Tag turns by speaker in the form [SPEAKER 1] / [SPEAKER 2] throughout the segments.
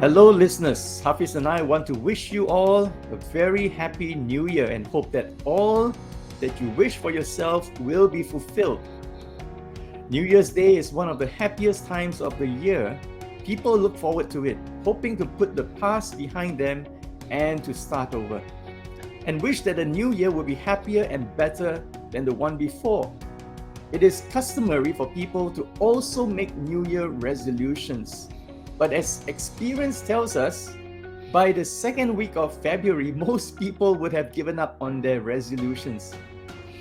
[SPEAKER 1] Hello, listeners. Hafiz and I want to wish you all a very happy new year and hope that all that you wish for yourself will be fulfilled. New Year's Day is one of the happiest times of the year. People look forward to it, hoping to put the past behind them and to start over, and wish that the new year will be happier and better than the one before. It is customary for people to also make New Year resolutions. But as experience tells us, by the second week of February, most people would have given up on their resolutions.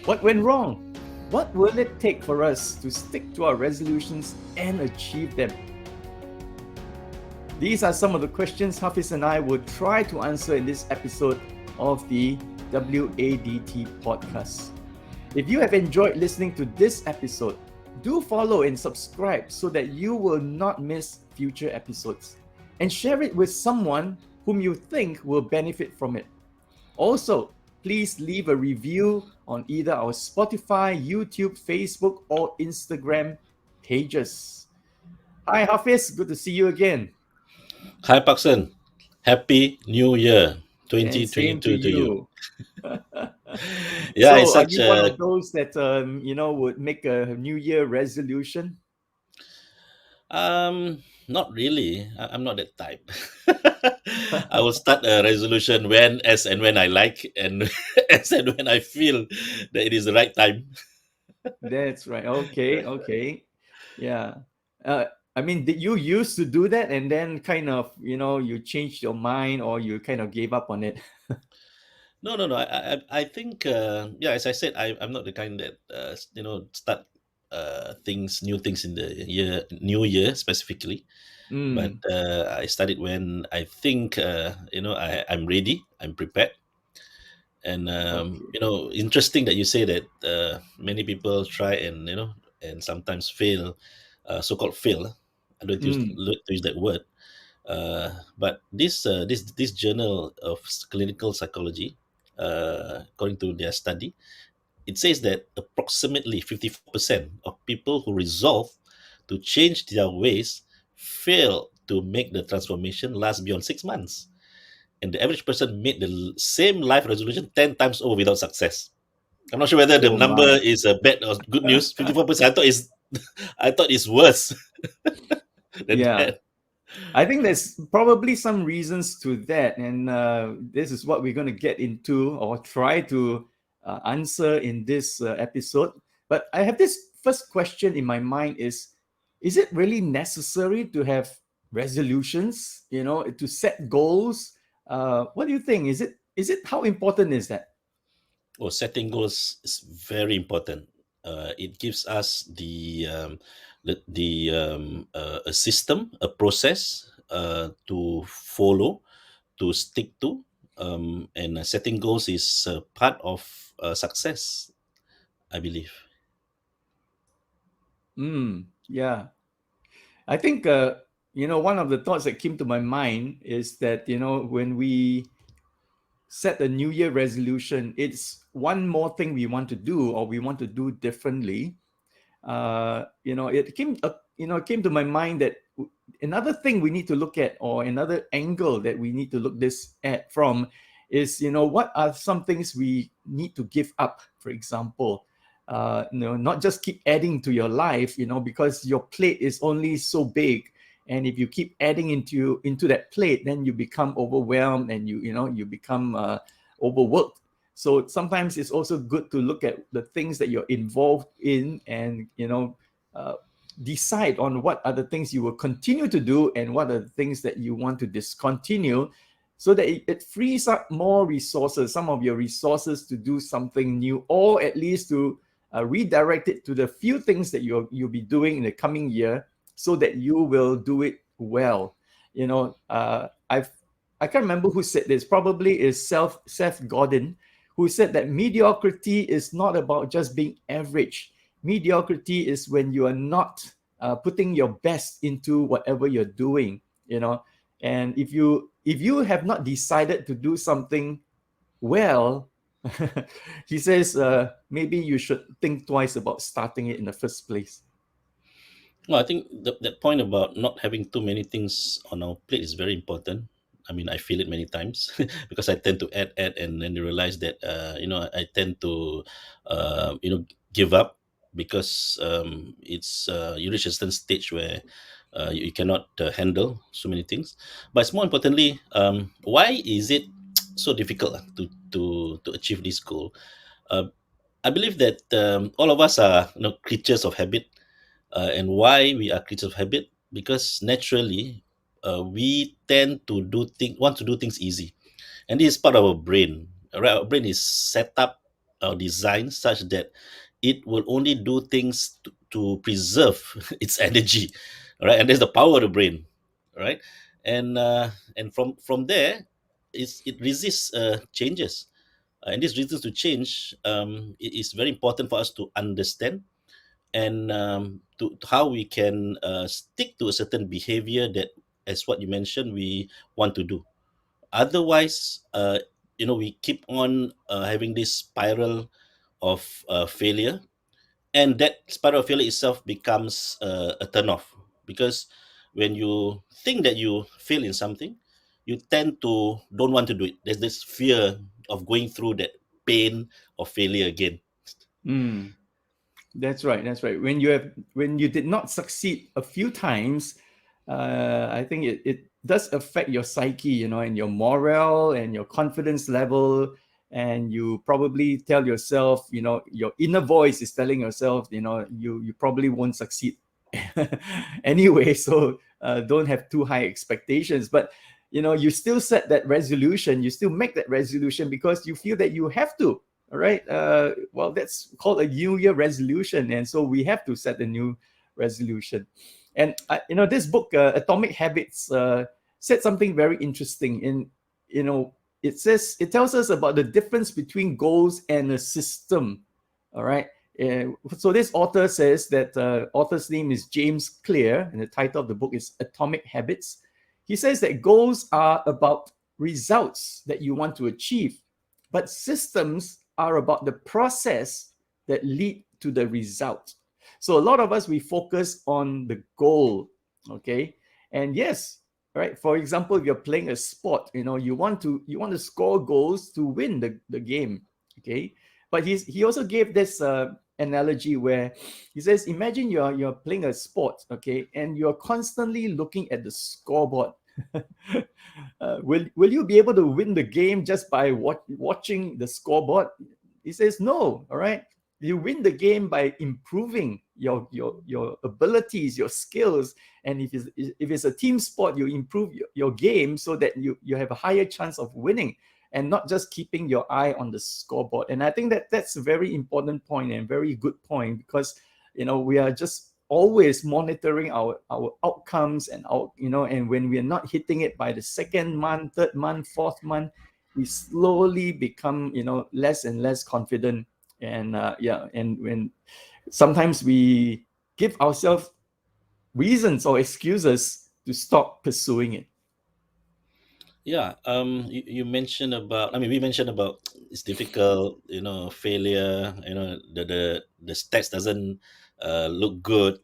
[SPEAKER 1] What went wrong? What will it take for us to stick to our resolutions and achieve them? These are some of the questions Hafiz and I would try to answer in this episode of the WADT podcast. If you have enjoyed listening to this episode, do follow and subscribe so that you will not miss future episodes. And share it with someone whom you think will benefit from it. Also, please leave a review on either our Spotify, YouTube, Facebook, or Instagram pages. Hi, Hafiz. Good to see you again.
[SPEAKER 2] Hi, Paksan. Happy New Year
[SPEAKER 1] And same to
[SPEAKER 2] 2022 to you.
[SPEAKER 1] you.
[SPEAKER 2] Yeah, it's
[SPEAKER 1] So, are
[SPEAKER 2] such
[SPEAKER 1] you one
[SPEAKER 2] a
[SPEAKER 1] of those that would make a New Year resolution?
[SPEAKER 2] not really. I'm not that type. I will start a resolution when I like and as and when I feel that it is the right time.
[SPEAKER 1] That's right. Okay, okay. Yeah. Uh, I mean, did you used to do that and then kind of, you changed your mind or you kind of gave up on it?
[SPEAKER 2] No. I think yeah, as I said, I'm not the kind that start new things in the new year specifically. But
[SPEAKER 1] Mm,
[SPEAKER 2] I started when I think I'm ready, I'm prepared. And
[SPEAKER 1] okay.
[SPEAKER 2] interesting that you say that many people try and and sometimes fail, so-called fail. I don't
[SPEAKER 1] Mm,
[SPEAKER 2] use that word. But this journal of clinical psychology, according to their study, it says that approximately 54% of people who resolve to change their ways fail to make the transformation last beyond 6 months. And the average person made the same life resolution 10 times over without success. I'm not sure whether the
[SPEAKER 1] oh
[SPEAKER 2] number
[SPEAKER 1] my.
[SPEAKER 2] is a bad or good news. 54%. I thought it's worse than
[SPEAKER 1] Yeah.
[SPEAKER 2] that.
[SPEAKER 1] I think there's probably some reasons to that. And this is what we're going to get into or try to answer in this episode. But I have this first question in my mind is it really necessary to have resolutions, to set goals? What do you think? Is it how important is that?
[SPEAKER 2] Or setting goals is very important. It gives us a system, a process to follow, to stick to, and setting goals is part of success, I believe.
[SPEAKER 1] Yeah. I think, one of the thoughts that came to my mind is that, when we set a New Year resolution, it's one more thing we want to do or we want to do differently. It came to my mind that another thing we need to look at or another angle that we need to look this at from is, what are some things we need to give up, for example. Not just keep adding to your life, because your plate is only so big, and if you keep adding into that plate, then you become overwhelmed and you become overworked. So sometimes it's also good to look at the things that you're involved in and uh, decide on what are the things you will continue to do and what are the things that you want to discontinue, so that it frees up more resources, some of your resources, to do something new, or at least to redirect it to the few things that you'll be doing in the coming year, so that you will do it well. I can't remember who said this. Probably is Seth Godin, who said that mediocrity is not about just being average. Mediocrity is when you are not putting your best into whatever you're doing. And if you have not decided to do something well, he says maybe you should think twice about starting it in the first place.
[SPEAKER 2] Well, I think that point about not having too many things on our plate is very important. I mean, I feel it many times because I tend to add, and then realize that I tend to give up because it's you reach a certain stage where you cannot handle so many things. But it's more importantly, why is it so difficult to achieve this goal? Uh, I believe that all of us are creatures of habit, and why we are creatures of habit, because naturally we tend to want to do things easy, and this is part of our brain. Right, our brain is set up or designed such that it will only do things to preserve its energy. All right, and there's the power of the brain. Right, and from there it resists changes. And this resistance to change, it is very important for us to understand, and to how we can stick to a certain behavior that, as what you mentioned, we want to do. Otherwise, we keep on having this spiral of failure, and that spiral of failure itself becomes a turnoff, because when you think that you fail in something, you tend to don't want to do it. There's this fear of going through that pain of failure again.
[SPEAKER 1] Mm. That's right. That's right. When you did not succeed a few times, I think it does affect your psyche, and your morale and your confidence level. And you probably tell yourself, your inner voice is telling yourself, you probably won't succeed anyway. So don't have too high expectations. But you still set that resolution. You still make that resolution because you feel that you have to. All right. Well, that's called a New Year resolution, and so we have to set a new resolution. And this book, Atomic Habits, said something very interesting. You know, it tells us about the difference between goals and a system. All right. So this author says that author's name is James Clear, and the title of the book is Atomic Habits. He says that goals are about results that you want to achieve, but systems are about the process that lead to the result. So a lot of us, we focus on the goal, okay? And yes, right. For example, if you're playing a sport, you want to score goals to win the game, okay? But he also gave this analogy where he says, imagine you're playing a sport, okay, and you're constantly looking at the scoreboard. Will you be able to win the game just by watching the scoreboard? He says no. All right, you win the game by improving your abilities, your skills, and if it's a team sport, you improve your game so that you have a higher chance of winning, and not just keeping your eye on the scoreboard. And I think that's a very important point and very good point, because we are just always monitoring our outcomes, and and when we are not hitting it by the second month, third month, fourth month, we slowly become less and less confident. And and when sometimes we give ourselves reasons or excuses to stop pursuing it.
[SPEAKER 2] Yeah, you mentioned about. I mean, we mentioned about it's difficult. Failure. The stats doesn't look good,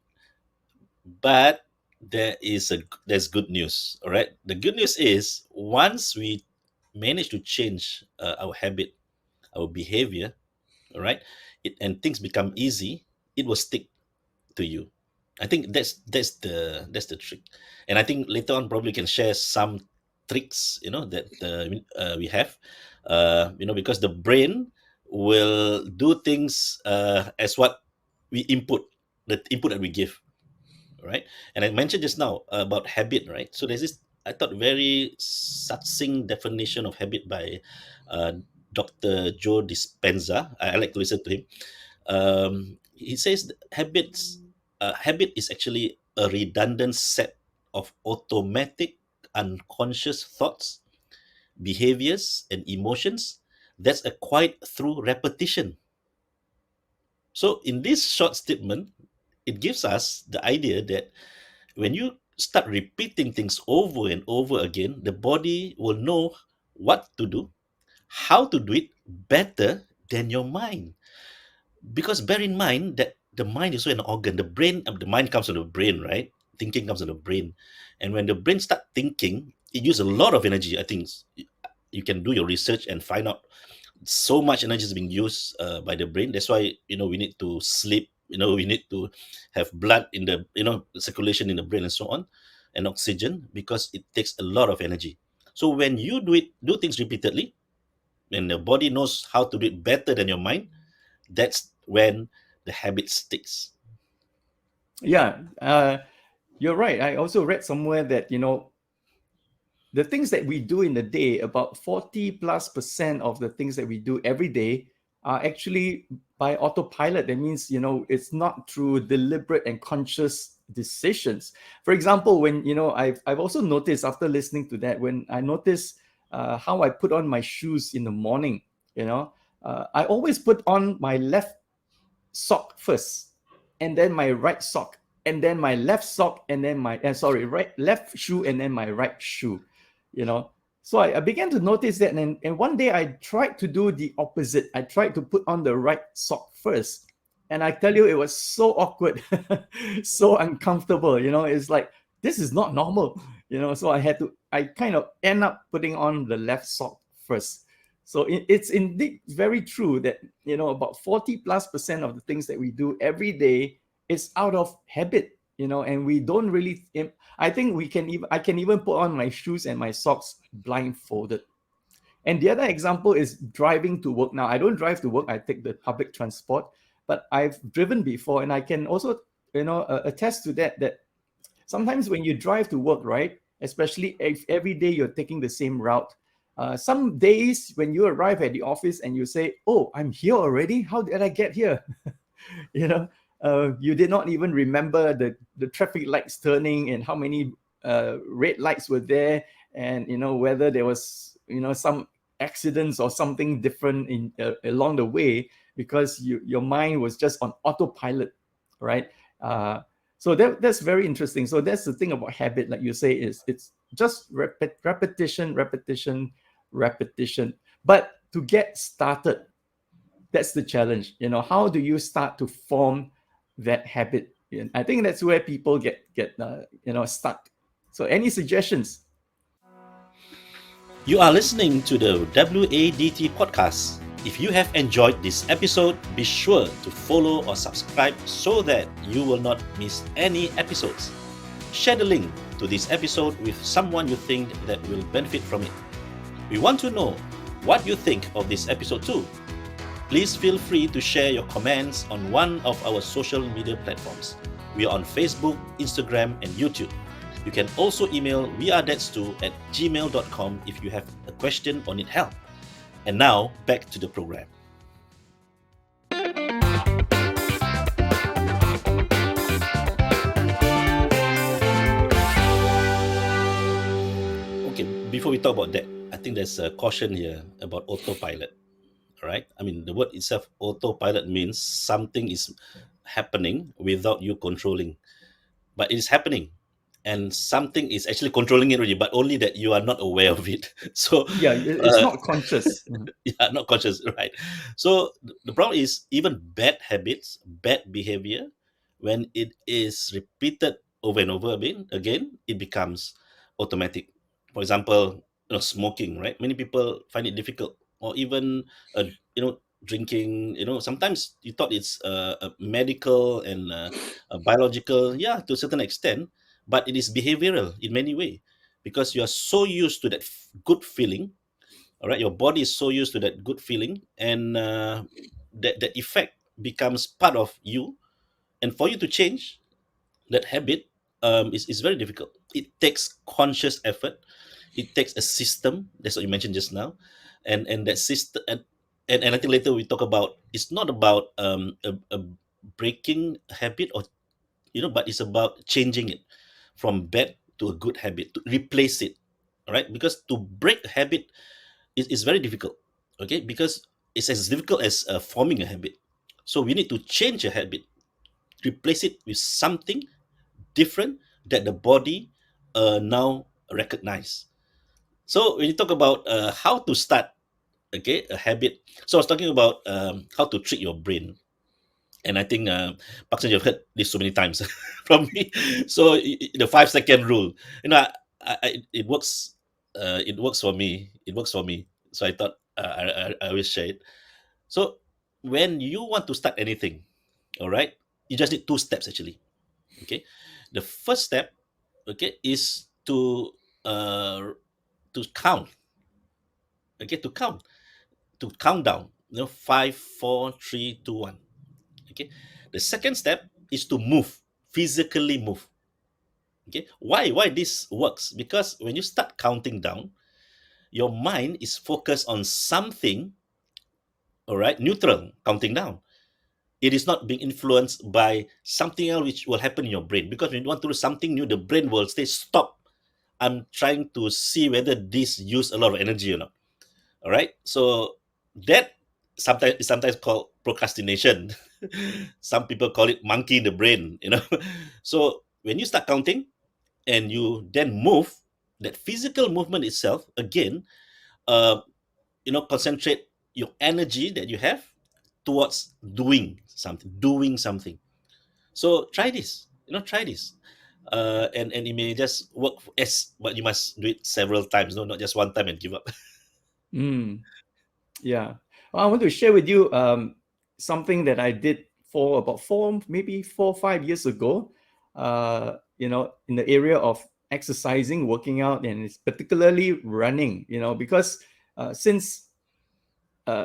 [SPEAKER 2] but there's good news. All right, the good news is once we manage to change our habit, our behavior. All right, and things become easy. It will stick to you. I think that's the trick, and I think later on probably can share some tricks that we have, because the brain will do things as what we the input that we give, right? And I mentioned just now about habit, right? So there's this, I thought, very succinct definition of habit by uh, Dr. Joe Dispenza. I like to listen to him. He says that habit is actually a redundant set of automatic unconscious thoughts, behaviors, and emotions that's acquired through repetition. So in this short statement, it gives us the idea that when you start repeating things over and over again, the body will know what to do, how to do it better than your mind. Because bear in mind that the mind is also an organ. The brain, the mind comes from the brain, right? Thinking comes from the brain, and when the brain start thinking, it uses a lot of energy. I think you can do your research and find out so much energy is being used by the brain. That's why we need to sleep. We need to have blood in the circulation in the brain and so on, and oxygen, because it takes a lot of energy. So when you do things repeatedly, and the body knows how to do it better than your mind, that's when the habit sticks.
[SPEAKER 1] Yeah, you're right. I also read somewhere that, the things that we do in the day, about 40+% of the things that we do every day are actually by autopilot. That means, it's not through deliberate and conscious decisions. For example, when, I've also noticed, after listening to that, when I notice how I put on my shoes in the morning, I always put on my left sock first, and then my right sock, and then my left sock, and then my left shoe, and then my right shoe. you know so I began to notice that, and one day I tried to do the opposite. I tried to put on the right sock first, and I tell you, it was so awkward, so uncomfortable. It's like, this is not normal. So I kind of end up putting on the left sock first. So it's indeed very true that, about 40+% of the things that we do every day is out of habit, and we don't really. I think I can even put on my shoes and my socks blindfolded. And the other example is driving to work. Now, I don't drive to work, I take the public transport, but I've driven before, and I can also, attest to that sometimes when you drive to work, right, especially if every day you're taking the same route, some days when you arrive at the office and you say, oh, I'm here already, how did I get here? You did not even remember the traffic lights turning and how many red lights were there, and whether there was some accidents or something different along the way, because your mind was just on autopilot, right? So that's very interesting. So that's the thing about habit, like you say, is it's just repetition, repetition, repetition. But to get started, that's the challenge. How do you start to form that habit? And I think that's where people get stuck. So any suggestions?
[SPEAKER 2] You are listening to the WADT podcast. If you have enjoyed this episode, be sure to follow or subscribe so that you will not miss any episodes. Share the link to this episode with someone you think that will benefit from it. We want to know what you think of this episode too. Please feel free to share your comments on one of our social media platforms. We are on Facebook, Instagram, and YouTube. You can also email wearethatstu@gmail.com if you have a question or need help. And now, back to the program. Okay, before we talk about that, I think there's a caution here about autopilot. All right? I mean, the word itself, autopilot, means something is happening without you controlling. But it is happening, and something is actually controlling it already, but only that you are not aware of it. So
[SPEAKER 1] Yeah, it's not conscious.
[SPEAKER 2] yeah, not conscious, right? So the problem is, even bad habits, bad behavior, when it is repeated over and over again, it becomes automatic. For example, smoking, right? Many people find it difficult, or even drinking. Sometimes you thought it's a medical and biological, yeah, to a certain extent, but it is behavioral in many way, because you are so used to that good feeling. All right, your body is so used to that good feeling, and that effect becomes part of you. And for you to change that habit, is very difficult. It takes conscious effort. It takes a system. That's what you mentioned just now, and that system. And I think later we talk about, it's not about a breaking habit, or but it's about changing it from bad to a good habit, to replace it. All right, because to break a habit is very difficult. Okay, because it's as difficult as forming a habit. So we need to change a habit, replace it with something different that the body now recognize. So when you talk about how to start, okay, a habit. So I was talking about how to trick your brain. And I think Park Seo, you've heard this so many times from me. So the 5 second rule, you know, it works. It works for me. It works for me. So I thought I will share it. So when you want to start anything, all right, you just need 2 steps actually. Okay, the first step, okay, is uh to count. Okay, to count down. You know, 5, 4, 3, 2, 1. Okay, the second step is to move, physically move. Okay, why this works? Because when you start counting down, your mind is focused on something, all right, neutral, counting down. It is not being influenced by something else which will happen in your brain. Because when you want to do something new, the brain will say, stop. I'm trying to see whether this use a lot of energy or not. All right. So that sometimes called procrastination. Some people call it monkey in the brain, you know. So when you start counting and you then move, that physical movement itself, again, uh, concentrate your energy that you have towards doing something. So try this, try this. And it may just work but you must do it several times, no, not just one time and give up.
[SPEAKER 1] Mm, yeah. Well, I want to share with you something that I did for about maybe 4 or 5 years ago. In the area of exercising, working out, and it's particularly running. Because since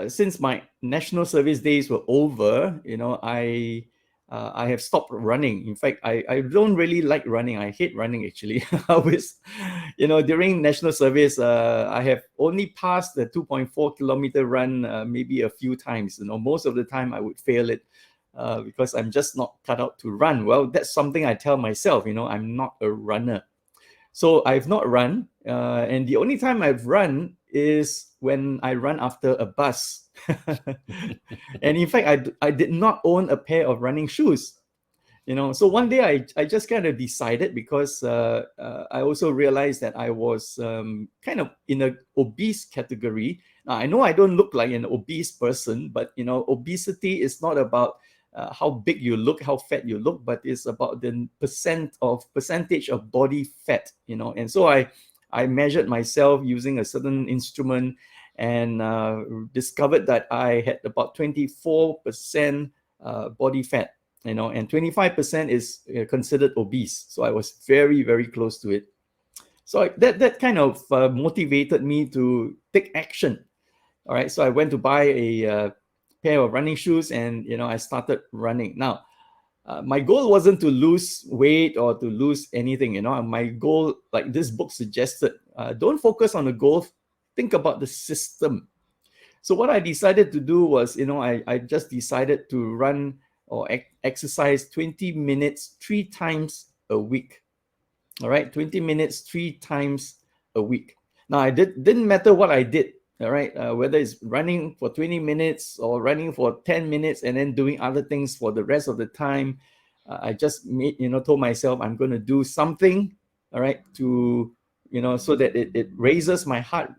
[SPEAKER 1] since my national service days were over, I have stopped running. In fact, I don't really like running. I hate running actually. I always, during national service, I have only passed the 2.4 kilometer run maybe a few times. Most of the time I would fail it because I'm just not cut out to run. Well, that's something I tell myself. I'm not a runner. So I've not run, and the only time I've run is when I run after a bus. And in fact, I did not own a pair of running shoes. So one day I just kind of decided, because I also realized that I was kind of in a obese category. Now, I know I don't look like an obese person, but obesity is not about how big you look, how fat you look, but it's about the percentage of body fat. And so I measured myself using a certain instrument, and discovered that I had about 24% body fat, and 25% is considered obese. So I was very, very close to it. So that kind of motivated me to take action. All right. So I went to buy a pair of running shoes, and I started running. Now, my goal wasn't to lose weight or to lose anything. My goal, like this book suggested, don't focus on the goal. Think about the system. So what I decided to do was, I just decided to run or exercise 20 minutes 3 times a week. All right, 20 minutes 3 times a week. Now, didn't matter what I did. All right, whether it's running for 20 minutes or running for 10 minutes and then doing other things for the rest of the time. I just told myself I'm going to do something, all right, to, so that it raises my heart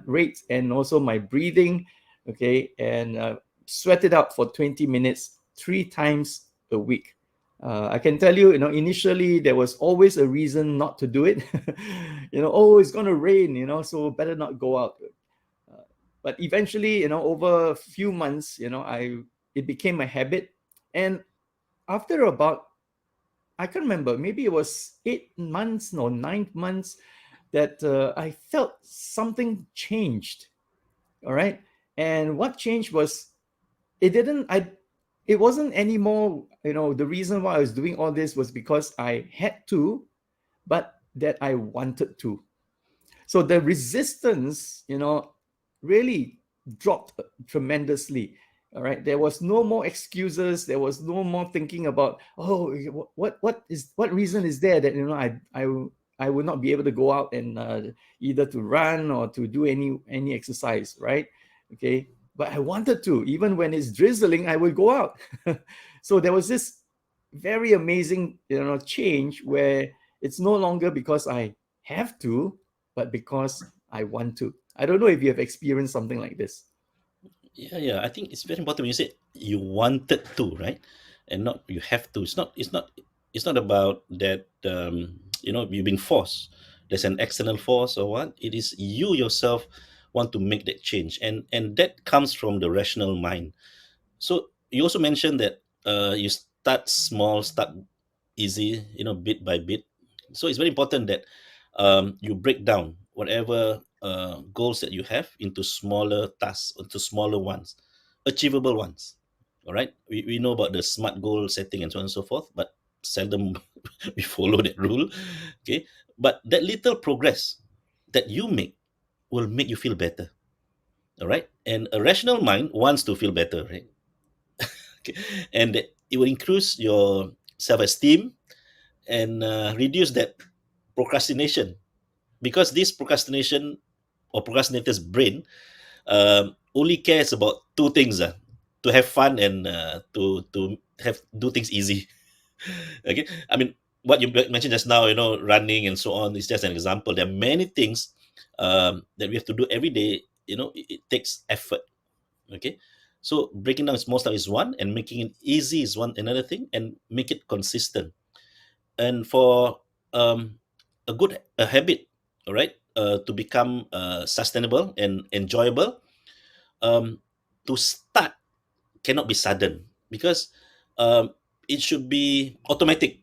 [SPEAKER 1] rate and also my breathing, okay, and sweat it out for 20 minutes 3 times a week. I can tell you, initially there was always a reason not to do it. Oh, it's going to rain, so better not go out. But eventually, over a few months, it became a habit. And after about, I can't remember, maybe it was 8 months or 9 months, that I felt something changed. All right. And what changed was, it wasn't anymore, the reason why I was doing all this was because I had to, but that I wanted to. So the resistance, really dropped tremendously. All right, there was no more excuses. There was no more thinking about, oh, what reason is there that I would not be able to go out and either to run or to do any exercise, right? Okay, but I wanted to. Even when it's drizzling, I would go out. So there was this very amazing, change where it's no longer because I have to, but because I want to. I don't know if you have experienced something like this.
[SPEAKER 2] Yeah. I think it's very important when you say you wanted to, right, and not you have to. It's not about that. You being forced. There's an external force or what. It is you yourself want to make that change, and that comes from the rational mind. So you also mentioned that you start small, start easy, bit by bit. So it's very important that you break down whatever goals that you have into smaller tasks, into smaller ones, achievable ones. All right. We know about the smart goal setting and so on and so forth, but seldom we follow that rule. Okay. But that little progress that you will make you feel better. All right. And a rational mind wants to feel better, right? Okay. And it will increase your self-esteem and reduce that procrastination, because this procrastination or procrastinator's brain only cares about two things, to have fun and to have do things easy. Okay. I mean, what you mentioned just now, running and so on, is just an example. There are many things that we have to do every day. It takes effort. Okay. So breaking down small stuff is one, and making it easy is one another thing, and make it consistent. And for a habit, all right, to become sustainable and enjoyable, um, to start cannot be sudden, because um, it should be automatic.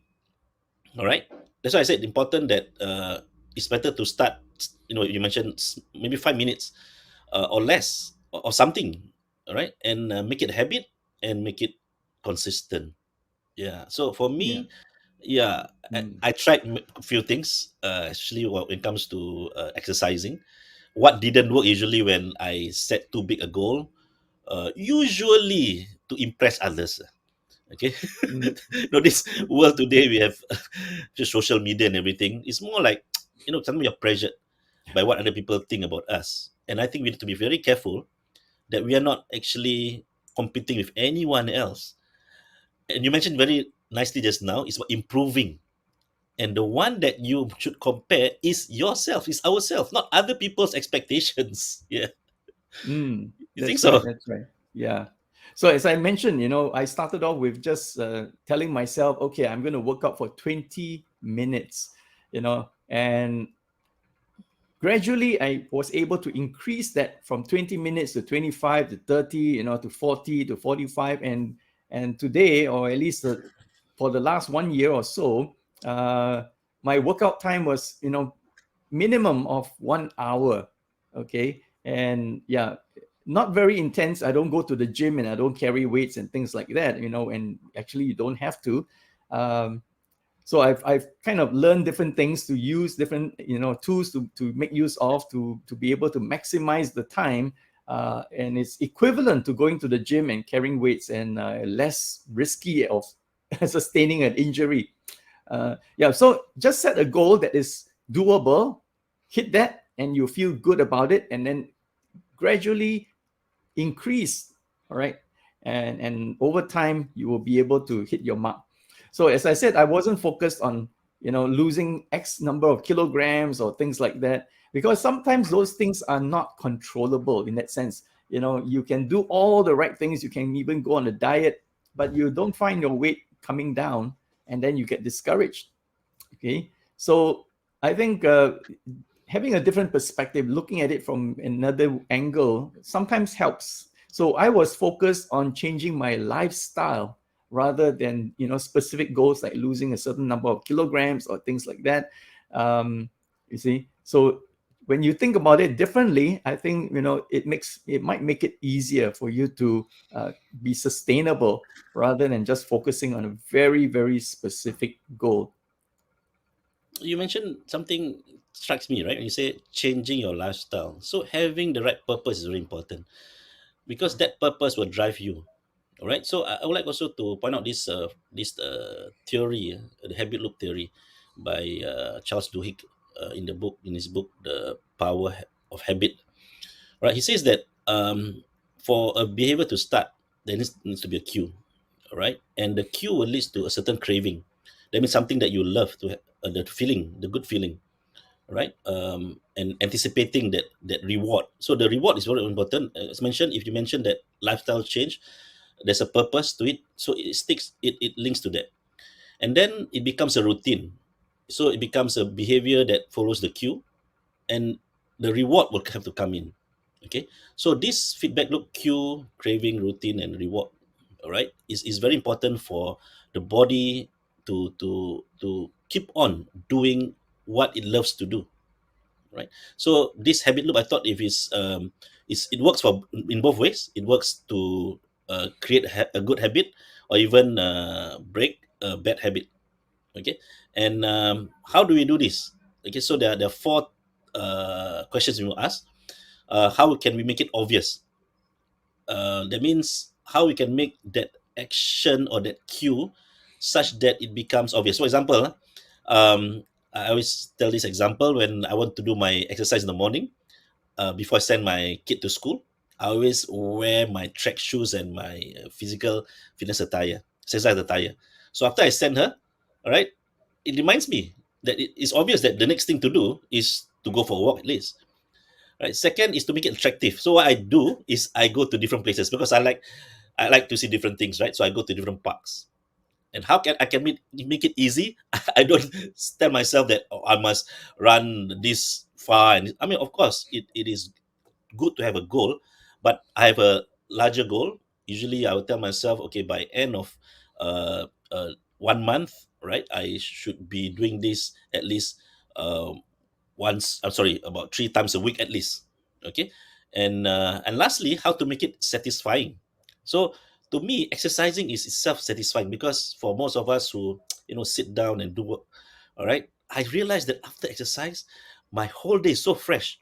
[SPEAKER 2] All right. That's why I said important that it's better to start. You mentioned maybe 5 minutes or less, or something. All right, and make it a habit and make it consistent. Yeah. So for
[SPEAKER 1] Yeah.
[SPEAKER 2] me, yeah,
[SPEAKER 1] Mm.
[SPEAKER 2] I tried a few things, actually, when it comes to exercising. What didn't work usually when I set too big a goal, usually to impress others. Okay.
[SPEAKER 1] Mm.
[SPEAKER 2] This world today, we have just social media and everything. It's more like, sometimes you're pressured by what other people think about us. And I think we need to be very careful that we are not actually competing with anyone else. And you mentioned very nicely just now, it's about improving. And the one that you should compare is yourself, is ourselves, not other people's expectations. Yeah.
[SPEAKER 1] Mm.
[SPEAKER 2] You think
[SPEAKER 1] That's right.
[SPEAKER 2] so?
[SPEAKER 1] That's right. Yeah. So as I mentioned, I started off with just telling myself, okay, I'm going to work out for 20 minutes, and gradually I was able to increase that from 20 minutes to 25 to 30, to 40 to 45. And today, or at least for the last 1 year or so, my workout time was, minimum of 1 hour. Okay. And yeah, not very intense. I don't go to the gym and I don't carry weights and things like that, and actually you don't have to. So I've kind of learned different things to use, different tools to make use of, to be able to maximize the time, and it's equivalent to going to the gym and carrying weights, and less risky of sustaining an injury. Yeah, so just set a goal that is doable, hit that, and you feel good about it, and then gradually increase. All right. And over time you will be able to hit your mark. So as I said, I wasn't focused on losing X number of kilograms or things like that, because sometimes those things are not controllable. In that sense, you can do all the right things, you can even go on a diet, but you don't find your weight coming down, and then you get discouraged. Okay. So I think having a different perspective, looking at it from another angle, sometimes helps. So I was focused on changing my lifestyle rather than specific goals like losing a certain number of kilograms or things like that. You see, so when you think about it differently, I think it might make it easier for you to be sustainable rather than just focusing on a very very specific goal.
[SPEAKER 2] You mentioned something strikes me, right? When you say changing your lifestyle. So having the right purpose is very important, because that purpose will drive you. All right. So I would like also to point out this theory, the habit loop theory, by Charles Duhigg, in his book, The Power of Habit. Right. He says that for a behavior to start, there needs to be a cue. All right, and the cue will lead to a certain craving. That means something that you love to the feeling, the good feeling. right? And anticipating that reward. So the reward is very important. As mentioned, if you mention that lifestyle change, there's a purpose to it, so it sticks. It links to that, and then it becomes a routine. So it becomes a behavior that follows the cue, and the reward will have to come in. Okay, so this feedback loop, cue, craving, routine, and reward, all right, is very important for the body to keep on doing what it loves to do, right? So this habit loop, I thought, if is it works for in both ways. It works to create a good habit, or even break a bad habit. Okay, and how do we do this? Okay, so there are four questions we will ask. How can we make it obvious? That means how we can make that action or that cue such that it becomes obvious. For example, I always tell this example when I want to do my exercise in the morning, before I send my kid to school. I always wear my track shoes and my physical fitness attire, exercise attire. So after I send her, all right, it reminds me that it is obvious that the next thing to do is to go for a walk at least. Right. Second is to make it attractive. So what I do is I go to different places because I like to see different things, right? So I go to different parks. And how can I can make it easy? I don't tell myself that, oh, I must run this far. And I mean, of course, it is good to have a goal, but I have a larger goal. Usually, I will tell myself, okay, by end of uh, 1 month, right, I should be doing this at least once. I'm sorry, about 3 times a week at least. Okay, and lastly, how to make it satisfying. So to me, exercising is self satisfying because for most of us who sit down and do work, all right, I realize that after exercise, my whole day is so fresh.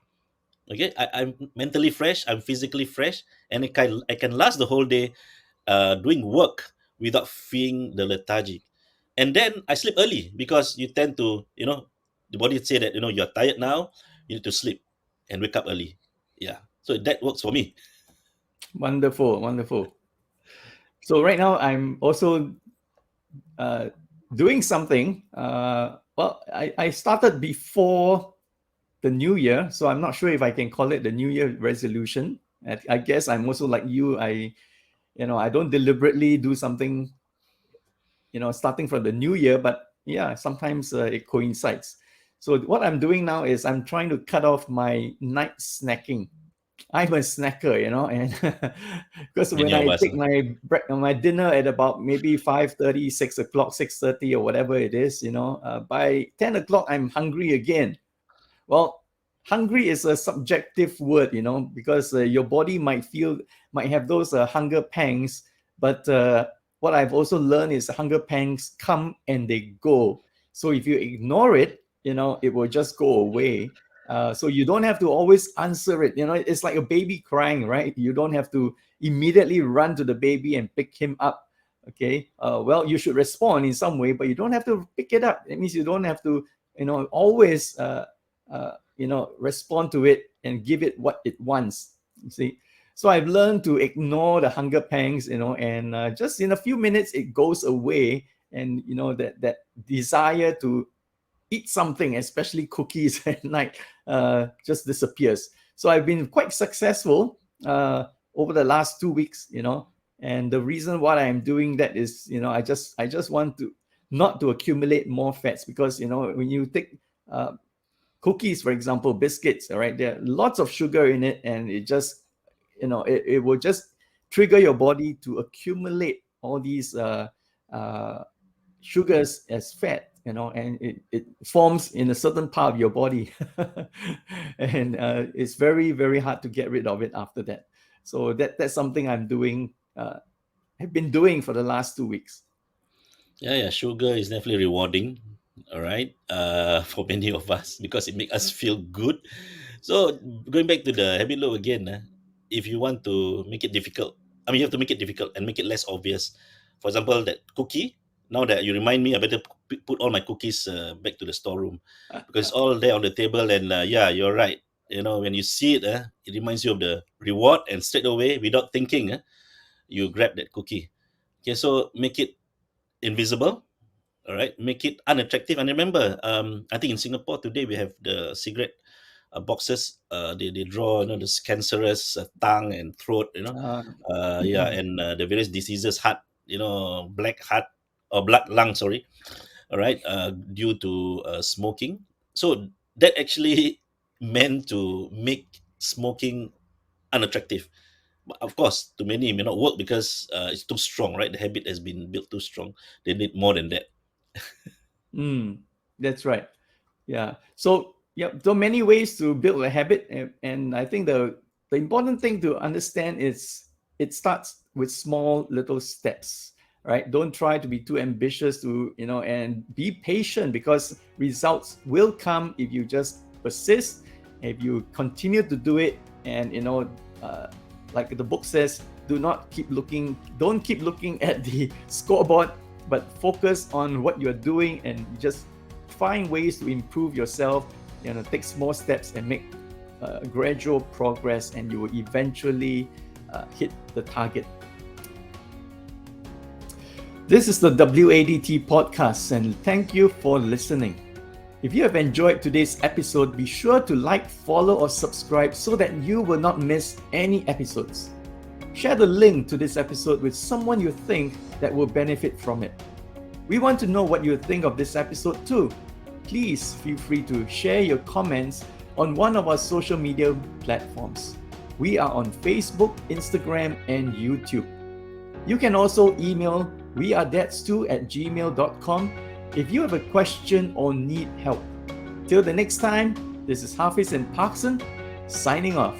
[SPEAKER 2] Okay, I'm mentally fresh, I'm physically fresh, and I can last the whole day doing work without feeling the lethargic. And then I sleep early because you tend to, the body say that, you're tired now, you need to sleep and wake up early. Yeah, so that works for me.
[SPEAKER 1] Wonderful, wonderful. So right now I'm also uh, doing something. Well, I started before the new year, so I'm not sure if I can call it the new year resolution. I guess I'm also like you. I don't deliberately do something, starting from the new year, but yeah, sometimes it coincides. So what I'm doing now is I'm trying to cut off my night snacking. I'm a snacker, and because when
[SPEAKER 2] Many of
[SPEAKER 1] I
[SPEAKER 2] us.
[SPEAKER 1] take my dinner at about maybe 5:30, 6 o'clock, 6:30, or whatever it is, by 10 o'clock I'm hungry again. Well, hungry is a subjective word, because your body might have those hunger pangs, but what I've also learned is hunger pangs come and they go. So if you ignore it, it will just go away. So you don't have to always answer it. It's like a baby crying, right? You don't have to immediately run to the baby and pick him up. Okay. Well, you should respond in some way, but you don't have to pick it up. It means you don't have to, always respond to it and give it what it wants. You see, so I've learned to ignore the hunger pangs, and just in a few minutes it goes away, and that desire to eat something, especially cookies at night, just disappears. So I've been quite successful over the last 2 weeks, and the reason why I'm doing that is, I just want to not to accumulate more fats, because when you take cookies, for example, biscuits, all right, there are lots of sugar in it, and it just, it will just trigger your body to accumulate all these uh, sugars as fat, and it forms in a certain part of your body. And it's very, very hard to get rid of it after that. So that's something I've been doing for the last 2 weeks.
[SPEAKER 2] Yeah, sugar is definitely rewarding, all right, for many of us because it makes us feel good. So going back to the habit loop again, if you want to make it difficult, I mean, you have to make it difficult and make it less obvious. For example, that cookie. Now that you remind me, I better put all my cookies back to the storeroom because it's all there on the table. And yeah, you're right. When you see it, it reminds you of the reward, and straight away, without thinking, you grab that cookie. Okay, so make it invisible, All right, make it unattractive. And remember, I think in Singapore today we have the cigarette boxes. They draw, this cancerous tongue and throat.
[SPEAKER 1] Uh,
[SPEAKER 2] Yeah, and the various diseases, heart, black heart or black lung. Sorry, all right, due to smoking. So that actually meant to make smoking unattractive. But of course, to many it may not work because it's too strong, right? The habit has been built too strong. They need more than that.
[SPEAKER 1] that's right. Yeah. So yeah, there are many ways to build a habit, and I think the important thing to understand is it starts with small little steps, right? Don't try to be too ambitious and be patient, because results will come if you just persist, if you continue to do it, and uh, like the book says, don't keep looking at the scoreboard, but focus on what you're doing and just find ways to improve yourself, take small steps and make gradual progress, and you will eventually hit the target. This is the WADT podcast, and thank you for listening. If you have enjoyed today's episode, be sure to like, follow, or subscribe so that you will not miss any episodes. Share the link to this episode with someone you think that will benefit from it. We want to know what you think of this episode too. Please feel free to share your comments on one of our social media platforms. We are on Facebook, Instagram, and YouTube. You can also email wearedats2@gmail.com if you have a question or need help. Till the next time, this is Hafiz and Parkson signing off.